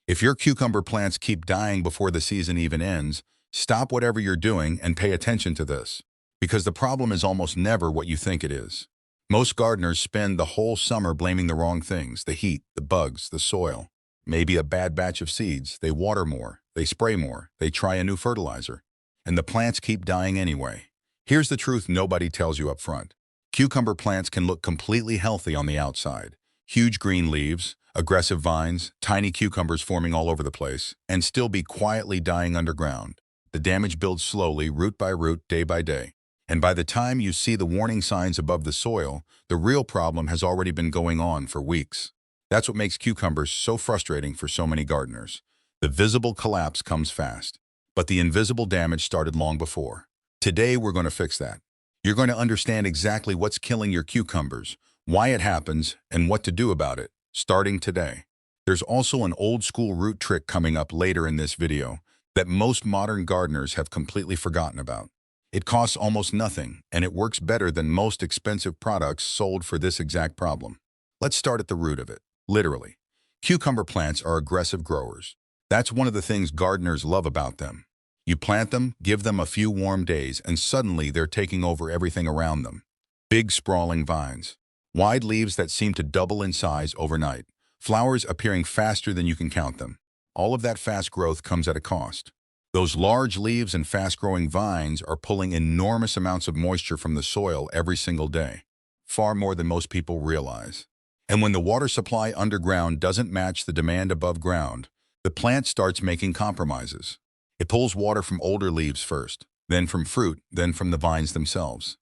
If your cucumber plants keep dying before the season even ends, stop whatever you're doing and pay attention to this. Because the problem is almost never what you think it is. Most gardeners spend the whole summer blaming the wrong things: the heat, the bugs, the soil. Maybe a bad batch of seeds. They water more, they spray more, they try a new fertilizer. And the plants keep dying anyway. Here's the truth nobody tells you up front. Cucumber plants can look completely healthy on the outside. Huge green leaves, aggressive vines, tiny cucumbers forming all over the place, and still be quietly dying underground. The damage builds slowly, root by root, day by day. And by the time you see the warning signs above the soil, the real problem has already been going on for weeks. That's what makes cucumbers so frustrating for so many gardeners. The visible collapse comes fast, but the invisible damage started long before. Today, we're going to fix that. You're going to understand exactly what's killing your cucumbers, why it happens, and what to do about it, starting today. There's also an old-school root trick coming up later in this video that most modern gardeners have completely forgotten about. It costs almost nothing, and it works better than most expensive products sold for this exact problem. Let's start at the root of it, literally. Cucumber plants are aggressive growers. That's one of the things gardeners love about them. You plant them, give them a few warm days, and suddenly they're taking over everything around them. Big, sprawling vines. Wide leaves that seem to double in size overnight. Flowers appearing faster than you can count them. All of that fast growth comes at a cost. Those large leaves and fast-growing vines are pulling enormous amounts of moisture from the soil every single day. Far more than most people realize. And when the water supply underground doesn't match the demand above ground, the plant starts making compromises. It pulls water from older leaves first, then from fruit, then from the vines themselves.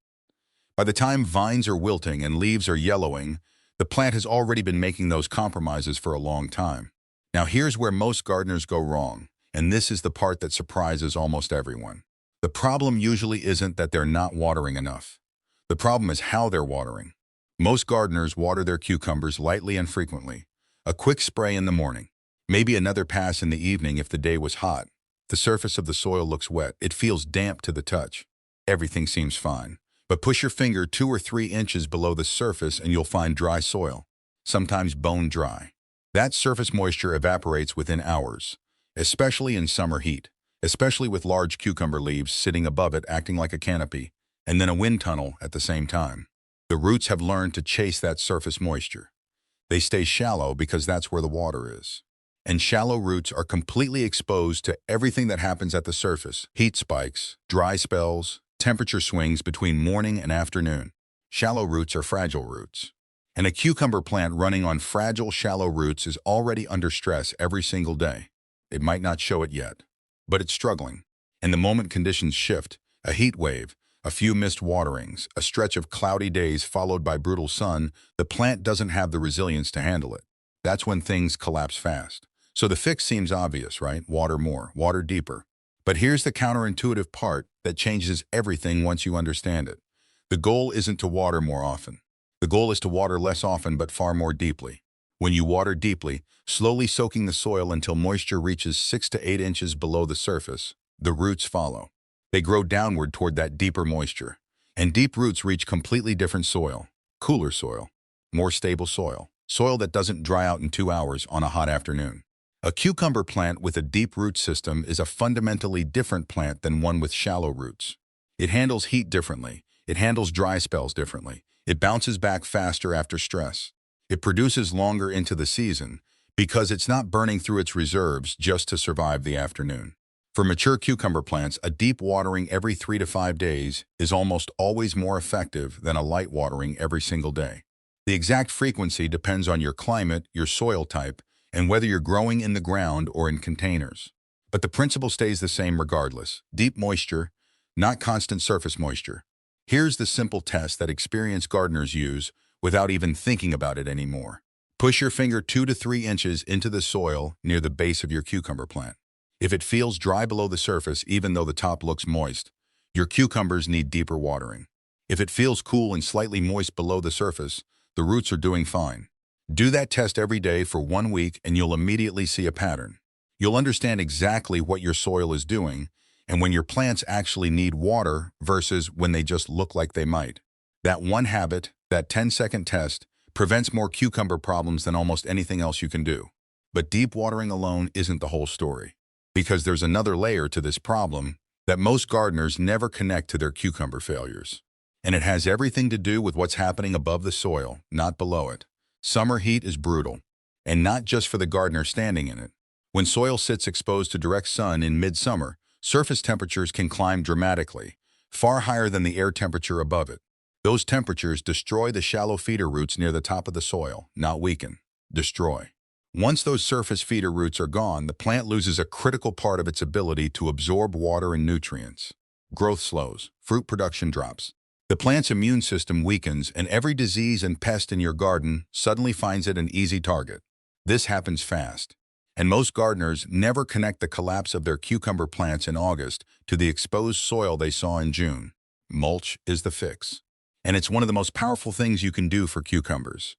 By the time vines are wilting and leaves are yellowing, the plant has already been making those compromises for a long time. Now here's where most gardeners go wrong, and this is the part that surprises almost everyone. The problem usually isn't that they're not watering enough. The problem is how they're watering. Most gardeners water their cucumbers lightly and frequently. A quick spray in the morning, maybe another pass in the evening if the day was hot. The surface of the soil looks wet. It feels damp to the touch. Everything seems fine. But push your finger 2 or 3 inches below the surface and you'll find dry soil, sometimes bone dry. That surface moisture evaporates within hours, especially in summer heat, especially with large cucumber leaves sitting above it acting like a canopy, and then a wind tunnel at the same time. The roots have learned to chase that surface moisture. They stay shallow because that's where the water is. And shallow roots are completely exposed to everything that happens at the surface: heat spikes, dry spells, temperature swings between morning and afternoon. Shallow roots are fragile roots. And a cucumber plant running on fragile, shallow roots is already under stress every single day. It might not show it yet, but it's struggling. And the moment conditions shift, a heat wave, a few missed waterings, a stretch of cloudy days followed by brutal sun, the plant doesn't have the resilience to handle it. That's when things collapse fast. So the fix seems obvious, right? Water more, water deeper. But here's the counterintuitive part that changes everything once you understand it. The goal isn't to water more often. The goal is to water less often but far more deeply. When you water deeply, slowly soaking the soil until moisture reaches 6 to 8 inches below the surface, the roots follow. They grow downward toward that deeper moisture. And deep roots reach completely different soil. Cooler soil. More stable soil. Soil that doesn't dry out in 2 hours on a hot afternoon. A cucumber plant with a deep root system is a fundamentally different plant than one with shallow roots. It handles heat differently. It handles dry spells differently. It bounces back faster after stress. It produces longer into the season because it's not burning through its reserves just to survive the afternoon. For mature cucumber plants, a deep watering every 3 to 5 days is almost always more effective than a light watering every single day. The exact frequency depends on your climate, your soil type, and whether you're growing in the ground or in containers. But the principle stays the same regardless: deep moisture, not constant surface moisture. Here's the simple test that experienced gardeners use without even thinking about it anymore. Push your finger 2 to 3 inches into the soil near the base of your cucumber plant. If it feels dry below the surface, even though the top looks moist, your cucumbers need deeper watering. If it feels cool and slightly moist below the surface, the roots are doing fine. Do that test every day for 1 week and you'll immediately see a pattern. You'll understand exactly what your soil is doing and when your plants actually need water versus when they just look like they might. That one habit, that 10-second test, prevents more cucumber problems than almost anything else you can do. But deep watering alone isn't the whole story. Because there's another layer to this problem that most gardeners never connect to their cucumber failures. And it has everything to do with what's happening above the soil, not below it. Summer heat is brutal, and not just for the gardener standing in it. When soil sits exposed to direct sun in midsummer, surface temperatures can climb dramatically, far higher than the air temperature above it. Those temperatures destroy the shallow feeder roots near the top of the soil, not weaken, destroy. Once those surface feeder roots are gone, the plant loses a critical part of its ability to absorb water and nutrients. Growth slows, fruit production drops. The plant's immune system weakens, and every disease and pest in your garden suddenly finds it an easy target. This happens fast. And most gardeners never connect the collapse of their cucumber plants in August to the exposed soil they saw in June. Mulch is the fix. And it's one of the most powerful things you can do for cucumbers.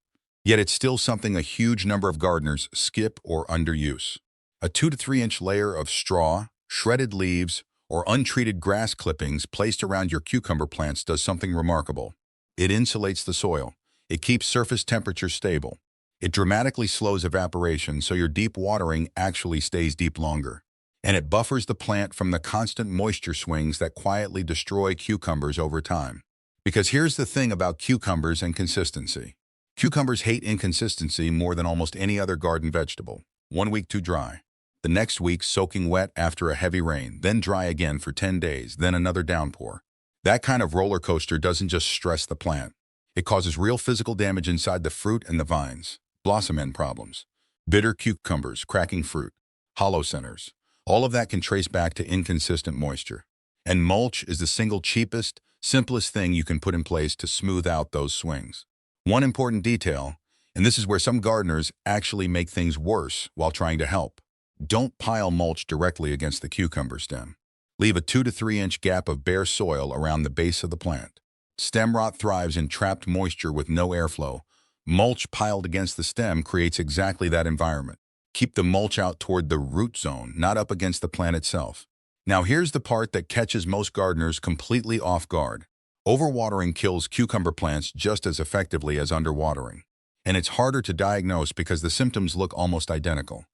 Yet it's still something a huge number of gardeners skip or underuse. A 2 to 3 inch layer of straw, shredded leaves, or untreated grass clippings placed around your cucumber plants does something remarkable. It insulates the soil. It keeps surface temperature stable. It dramatically slows evaporation so your deep watering actually stays deep longer. And it buffers the plant from the constant moisture swings that quietly destroy cucumbers over time. Because here's the thing about cucumbers and consistency. Cucumbers hate inconsistency more than almost any other garden vegetable. 1 week too dry. The next week soaking wet after a heavy rain, then dry again for 10 days, then another downpour. That kind of roller coaster doesn't just stress the plant. It causes real physical damage inside the fruit and the vines. Blossom end problems. Bitter cucumbers, cracking fruit, hollow centers. All of that can trace back to inconsistent moisture. And mulch is the single cheapest, simplest thing you can put in place to smooth out those swings. One important detail, and this is where some gardeners actually make things worse while trying to help. Don't pile mulch directly against the cucumber stem. Leave a 2 to 3 inch gap of bare soil around the base of the plant. Stem rot thrives in trapped moisture with no airflow. Mulch piled against the stem creates exactly that environment. Keep the mulch out toward the root zone, not up against the plant itself. Now here's the part that catches most gardeners completely off guard. Overwatering kills cucumber plants just as effectively as underwatering. And it's harder to diagnose because the symptoms look almost identical.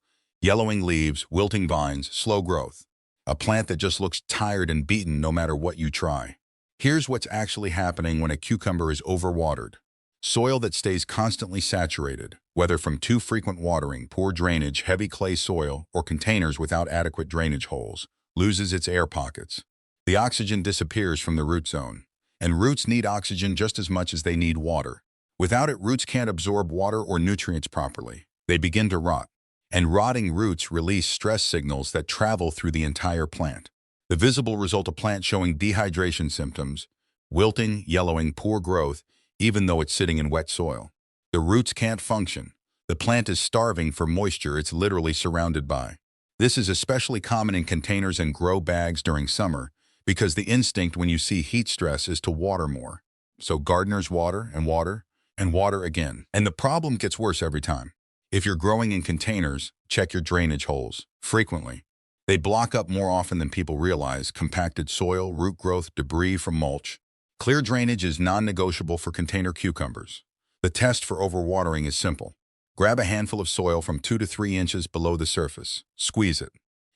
Yellowing leaves, wilting vines, slow growth. A plant that just looks tired and beaten no matter what you try. Here's what's actually happening when a cucumber is overwatered. Soil that stays constantly saturated, whether from too frequent watering, poor drainage, heavy clay soil, or containers without adequate drainage holes, loses its air pockets. The oxygen disappears from the root zone. And roots need oxygen just as much as they need water. Without it, roots can't absorb water or nutrients properly. They begin to rot. And rotting roots release stress signals that travel through the entire plant. The visible result, a plant showing dehydration symptoms, wilting, yellowing, poor growth, even though it's sitting in wet soil. The roots can't function. The plant is starving for moisture it's literally surrounded by. This is especially common in containers and grow bags during summer because the instinct when you see heat stress is to water more. So gardeners water and water and water again. And the problem gets worse every time. If you're growing in containers, check your drainage holes frequently. They block up more often than people realize, compacted soil, root growth, debris from mulch. Clear drainage is non-negotiable for container cucumbers. The test for overwatering is simple. Grab a handful of soil from 2 to 3 inches below the surface. Squeeze it.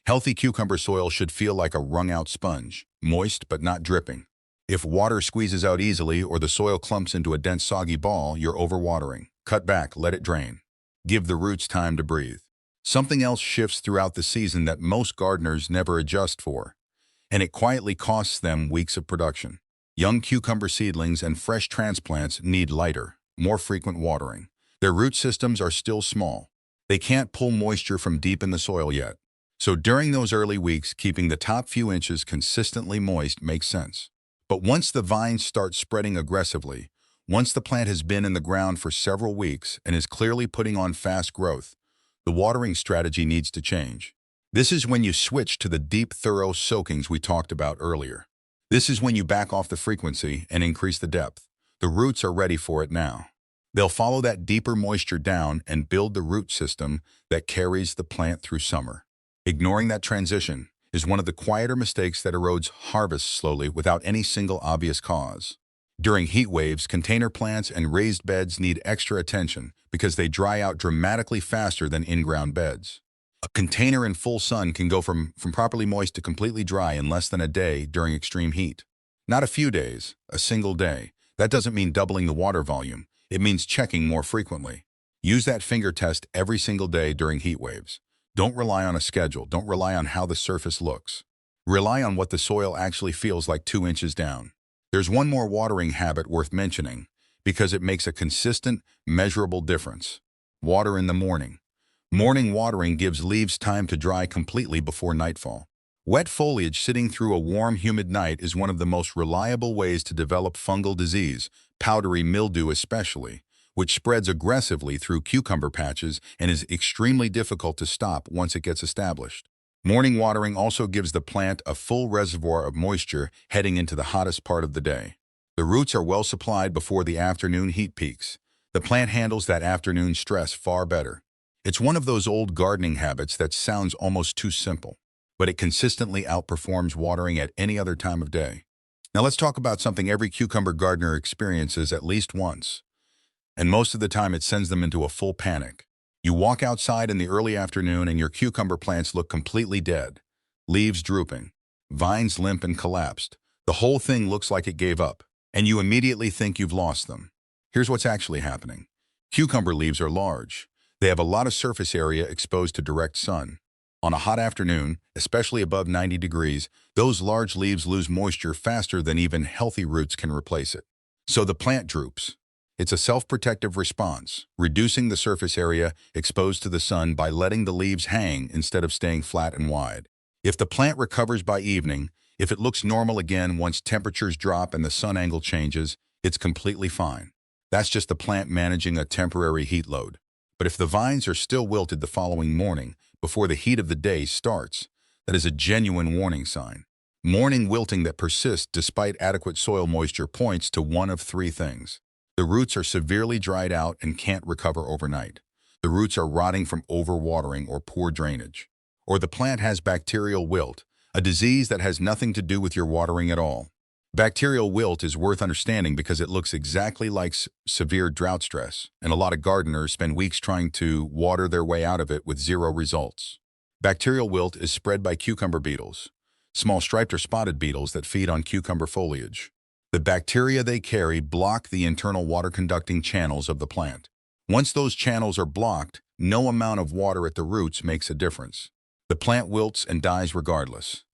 Healthy cucumber soil should feel like a wrung-out sponge, moist but not dripping. If water squeezes out easily or the soil clumps into a dense soggy ball, you're overwatering. Cut back, let it drain. Give the roots time to breathe. Something else shifts throughout the season that most gardeners never adjust for, and it quietly costs them weeks of production. Young cucumber seedlings and fresh transplants need lighter, more frequent watering. Their root systems are still small. They can't pull moisture from deep in the soil yet. So during those early weeks, keeping the top few inches consistently moist makes sense. But once the vines start spreading aggressively, once the plant has been in the ground for several weeks and is clearly putting on fast growth, the watering strategy needs to change. This is when you switch to the deep, thorough soakings we talked about earlier. This is when you back off the frequency and increase the depth. The roots are ready for it now. They'll follow that deeper moisture down and build the root system that carries the plant through summer. Ignoring that transition is one of the quieter mistakes that erodes harvests slowly without any single obvious cause. During heat waves, container plants and raised beds need extra attention because they dry out dramatically faster than in-ground beds. A container in full sun can go from properly moist to completely dry in less than a day during extreme heat. Not a few days, a single day. That doesn't mean doubling the water volume. It means checking more frequently. Use that finger test every single day during heat waves. Don't rely on a schedule. Don't rely on how the surface looks. Rely on what the soil actually feels like 2 inches down. There's one more watering habit worth mentioning because it makes a consistent, measurable difference. Water in the morning. Morning watering gives leaves time to dry completely before nightfall. Wet foliage sitting through a warm, humid night is one of the most reliable ways to develop fungal disease, powdery mildew especially, which spreads aggressively through cucumber patches and is extremely difficult to stop once it gets established. Morning watering also gives the plant a full reservoir of moisture heading into the hottest part of the day. The roots are well supplied before the afternoon heat peaks. The plant handles that afternoon stress far better. It's one of those old gardening habits that sounds almost too simple, but it consistently outperforms watering at any other time of day. Now let's talk about something every cucumber gardener experiences at least once, and most of the time it sends them into a full panic. You walk outside in the early afternoon and your cucumber plants look completely dead, leaves drooping, vines limp and collapsed. The whole thing looks like it gave up, and you immediately think you've lost them. Here's what's actually happening. Cucumber leaves are large. They have a lot of surface area exposed to direct sun. On a hot afternoon, especially above 90 degrees, those large leaves lose moisture faster than even healthy roots can replace it. So the plant droops. It's a self-protective response, reducing the surface area exposed to the sun by letting the leaves hang instead of staying flat and wide. If the plant recovers by evening, if it looks normal again once temperatures drop and the sun angle changes, it's completely fine. That's just the plant managing a temporary heat load. But if the vines are still wilted the following morning, before the heat of the day starts, that is a genuine warning sign. Morning wilting that persists despite adequate soil moisture points to one of 3 things. The roots are severely dried out and can't recover overnight. The roots are rotting from overwatering or poor drainage. Or the plant has bacterial wilt, a disease that has nothing to do with your watering at all. Bacterial wilt is worth understanding because it looks exactly like severe drought stress, and a lot of gardeners spend weeks trying to water their way out of it with 0 results. Bacterial wilt is spread by cucumber beetles, small striped or spotted beetles that feed on cucumber foliage. The bacteria they carry block the internal water-conducting channels of the plant. Once those channels are blocked, no amount of water at the roots makes a difference. The plant wilts and dies regardless.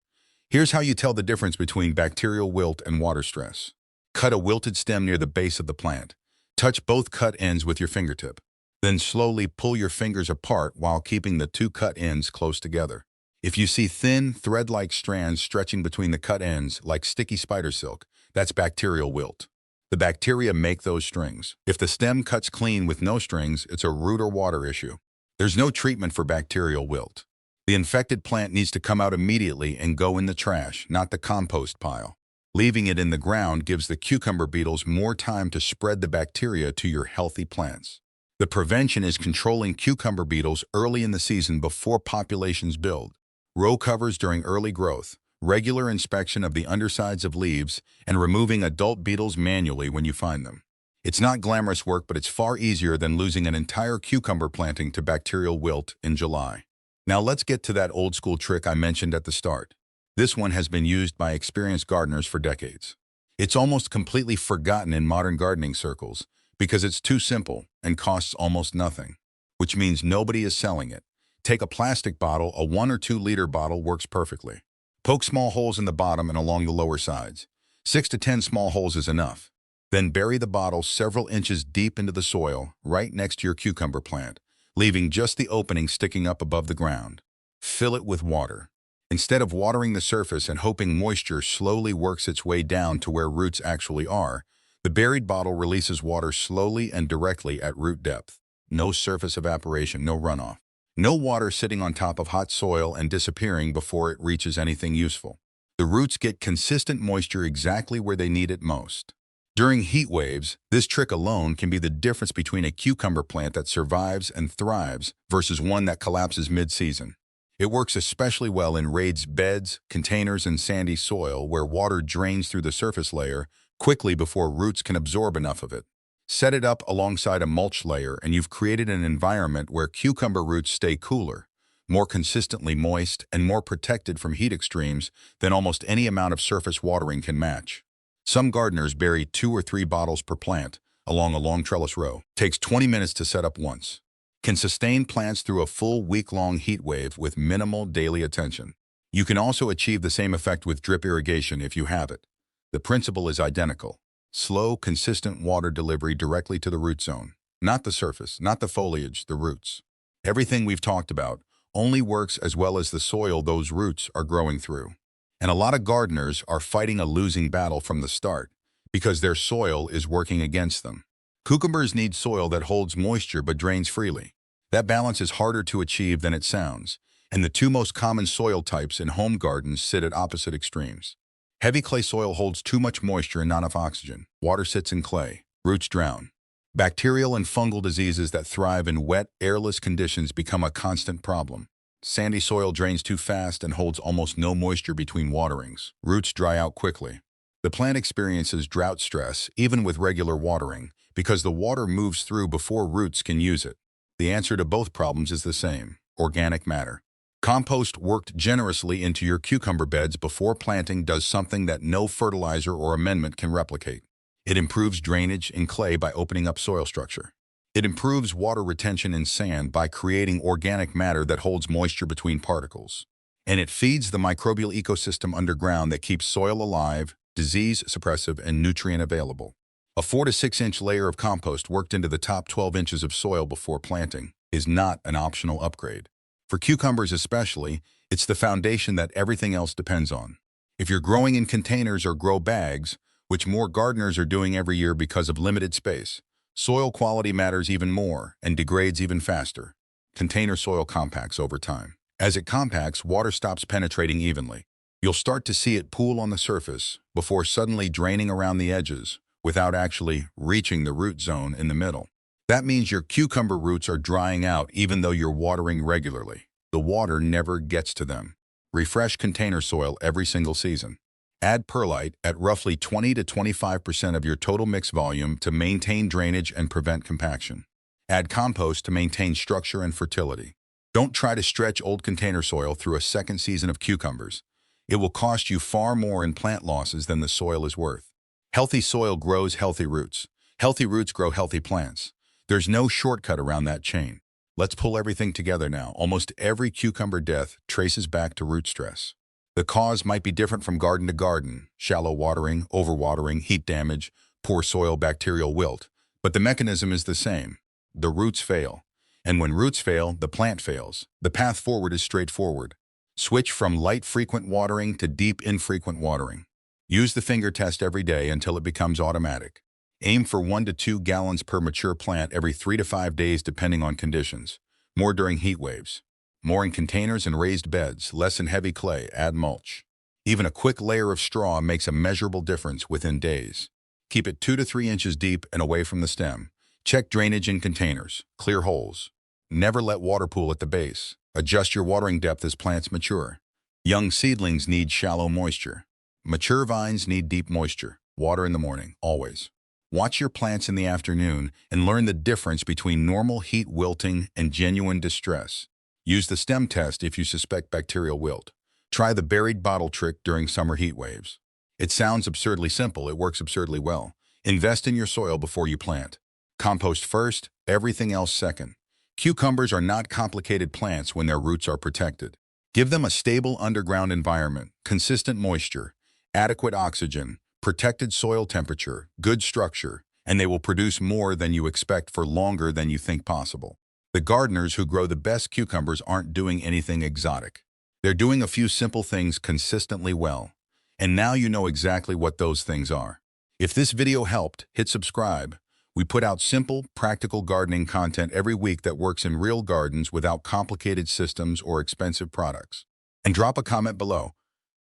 Here's how you tell the difference between bacterial wilt and water stress. Cut a wilted stem near the base of the plant. Touch both cut ends with your fingertip. Then slowly pull your fingers apart while keeping the 2 cut ends close together. If you see thin, thread-like strands stretching between the cut ends like sticky spider silk, that's bacterial wilt. The bacteria make those strings. If the stem cuts clean with no strings, it's a root or water issue. There's no treatment for bacterial wilt. The infected plant needs to come out immediately and go in the trash, not the compost pile. Leaving it in the ground gives the cucumber beetles more time to spread the bacteria to your healthy plants. The prevention is controlling cucumber beetles early in the season before populations build. Row covers during early growth, regular inspection of the undersides of leaves, and removing adult beetles manually when you find them. It's not glamorous work, but it's far easier than losing an entire cucumber planting to bacterial wilt in July. Now let's get to that old school trick I mentioned at the start. This one has been used by experienced gardeners for decades. It's almost completely forgotten in modern gardening circles because it's too simple and costs almost nothing, which means nobody is selling it. Take a plastic bottle, a 1 or 2 liter bottle works perfectly. Poke small holes in the bottom and along the lower sides. 6 to 10 small holes is enough. Then bury the bottle several inches deep into the soil right next to your cucumber plant, leaving just the opening sticking up above the ground. Fill it with water. Instead of watering the surface and hoping moisture slowly works its way down to where roots actually are, the buried bottle releases water slowly and directly at root depth. No surface evaporation, no runoff. No water sitting on top of hot soil and disappearing before it reaches anything useful. The roots get consistent moisture exactly where they need it most. During heat waves, this trick alone can be the difference between a cucumber plant that survives and thrives versus one that collapses mid-season. It works especially well in raised beds, containers, and sandy soil where water drains through the surface layer quickly before roots can absorb enough of it. Set it up alongside a mulch layer and you've created an environment where cucumber roots stay cooler, more consistently moist, and more protected from heat extremes than almost any amount of surface watering can match. Some gardeners bury 2 or 3 bottles per plant along a long trellis row. Takes 20 minutes to set up once. Can sustain plants through a full week-long heat wave with minimal daily attention. You can also achieve the same effect with drip irrigation if you have it. The principle is identical. Slow, consistent water delivery directly to the root zone. Not the surface, not the foliage, the roots. Everything we've talked about only works as well as the soil those roots are growing through. And a lot of gardeners are fighting a losing battle from the start because their soil is working against them. Cucumbers need soil that holds moisture but drains freely. That balance is harder to achieve than it sounds, and the two most common soil types in home gardens sit at opposite extremes. Heavy clay soil holds too much moisture and not enough oxygen. Water sits in clay. Roots drown. Bacterial and fungal diseases that thrive in wet, airless conditions become a constant problem. Sandy soil drains too fast and holds almost no moisture between waterings. Roots dry out quickly. The plant experiences drought stress, even with regular watering, because the water moves through before roots can use it. The answer to both problems is the same: organic matter. Compost worked generously into your cucumber beds before planting does something that no fertilizer or amendment can replicate. It improves drainage in clay by opening up soil structure. It improves water retention in sand by creating organic matter that holds moisture between particles. And it feeds the microbial ecosystem underground that keeps soil alive, disease suppressive, and nutrient available. A 4 to 6 inch layer of compost worked into the top 12 inches of soil before planting is not an optional upgrade. For cucumbers especially, it's the foundation that everything else depends on. If you're growing in containers or grow bags, which more gardeners are doing every year because of limited space, soil quality matters even more and degrades even faster. Container soil compacts over time. As it compacts, water stops penetrating evenly. You'll start to see it pool on the surface before suddenly draining around the edges without actually reaching the root zone in the middle. That means your cucumber roots are drying out even though you're watering regularly. The water never gets to them. Refresh container soil every single season. Add perlite at roughly 20 to 25% of your total mix volume to maintain drainage and prevent compaction. Add compost to maintain structure and fertility. Don't try to stretch old container soil through a second season of cucumbers. It will cost you far more in plant losses than the soil is worth. Healthy soil grows healthy roots. Healthy roots grow healthy plants. There's no shortcut around that chain. Let's pull everything together now. Almost every cucumber death traces back to root stress. The cause might be different from garden to garden: shallow watering, overwatering, heat damage, poor soil, bacterial wilt. But the mechanism is the same. The roots fail. And when roots fail, the plant fails. The path forward is straightforward. Switch from light frequent watering to deep infrequent watering. Use the finger test every day until it becomes automatic. Aim for 1 to 2 gallons per mature plant every 3 to 5 days depending on conditions. More during heat waves. More in containers and raised beds, less in heavy clay. Add mulch. Even a quick layer of straw makes a measurable difference within days. Keep it 2 to 3 inches deep and away from the stem. Check drainage in containers. Clear holes. Never let water pool at the base. Adjust your watering depth as plants mature. Young seedlings need shallow moisture. Mature vines need deep moisture. Water in the morning, always. Watch your plants in the afternoon and learn the difference between normal heat wilting and genuine distress. Use the stem test if you suspect bacterial wilt. Try the buried bottle trick during summer heat waves. It sounds absurdly simple, it works absurdly well. Invest in your soil before you plant. Compost first, everything else second. Cucumbers are not complicated plants when their roots are protected. Give them a stable underground environment, consistent moisture, adequate oxygen, protected soil temperature, good structure, and they will produce more than you expect for longer than you think possible. The gardeners who grow the best cucumbers aren't doing anything exotic. They're doing a few simple things consistently well. And now you know exactly what those things are. If this video helped, hit subscribe. We put out simple, practical gardening content every week that works in real gardens without complicated systems or expensive products. And drop a comment below.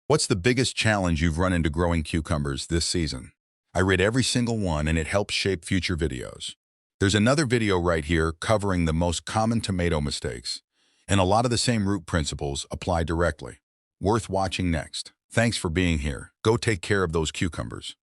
What's the biggest challenge you've run into growing cucumbers this season? I read every single one and it helps shape future videos. There's another video right here covering the most common tomato mistakes, and a lot of the same root principles apply directly. Worth watching next. Thanks for being here. Go take care of those cucumbers.